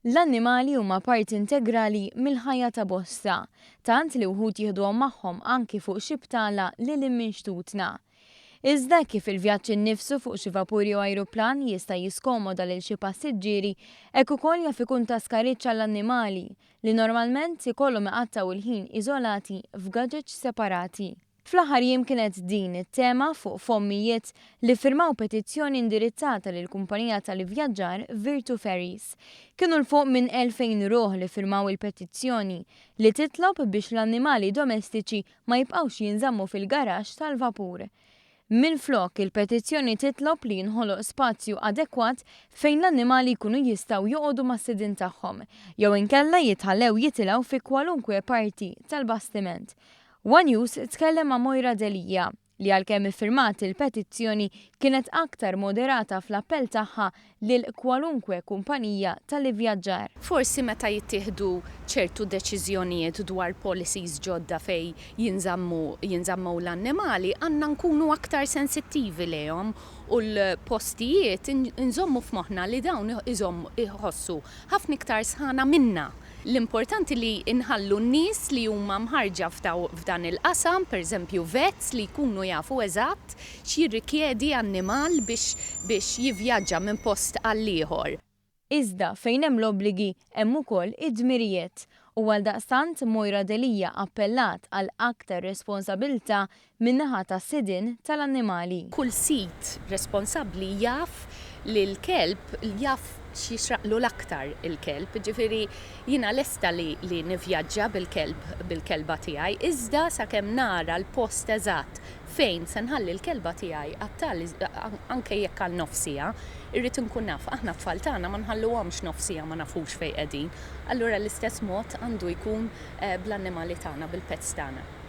L-annimali huma parti integrali mill-ħajja ta' bosta, tant li wħud jieħduhom magħhom anki fuq xi btala lil minn xtutna. Iżda kif il-vjaġġ innifsu fuq xi vapuri u ajruplan jista' jiskomoda lil xi passiġġieri, hekk ukoll jaf ikun ta' skarriċċ għall-annimali li normalment ikollhom iqattaw il-ħin iżolati f'gaġeġġ separati. Fl-aħħar jiem kienet din it-tema fuq fommijiet li firmaw petizzjoni indirizzata lil kumpanija tal-ivvjaġġar Virtu Ferries. Kienu l-fuq minn 2000 ruħ li firmaw il-petizzjoni li titlob biex l-annimali domestiċi ma jibqgħux jinżammu fil-garaxx tal-vapur. Minflok il-petizzjoni titlob li jinħoloq spazju adekwat fejn l-annimali jkunu jistgħu joqogħdu mas-sidin tagħhom, jew inkella jitħallew jitilgħu fi kwalunkwe parti tal-bastiment. One News tkellem ma' Mojra Delija li għalkemm iffirmat il-petizzjoni kienet aktar moderata fl-appell tagħha lil kwalunkwe kumpanija tal-ivvjaġġar. Forsi meta jittieħdu ċertu deċiżjonijiet dwar policies ġodda fej jinżammu l-annimali għandna nkunu aktar sensittivi lejhom u l-postijiet inżommu f'moħħna li dawn iħossu ħafna iktar sħana minna. L-importanti li inħallu n-nies li huma mħarġa f'dan il-qasam, pereżempju vets li jkunu jafu eżatt x'jirrikjedi annimal biex jivvjaġġa minn post għal ieħor. Iżda fejn hemm l-obbligi hemm ukoll id-dmirijiet u għaldaqstant Mojra Delija appellat għal aktar responsabilità min-naħa tas-sidin tal-annimali. Kull sit responsabbli jaf li l-kelb jaf x'jixraqlu l-aktar il-kelb, ġifieri jiena lesta li nivvjaġġa bil-kelba tiegħi, iżda sakemm nara l-post eżatt fejn se nħalli l-kelba tiegħi għattal anke jekk għal nofsija, irrid inkun naf aħna t-tfal tagħna ma nħalluhomx nofsija ma nafux fejn qegħdin. Allura l-istess mod għandu jkun bl-annimali tagħna, bil-pets tagħna.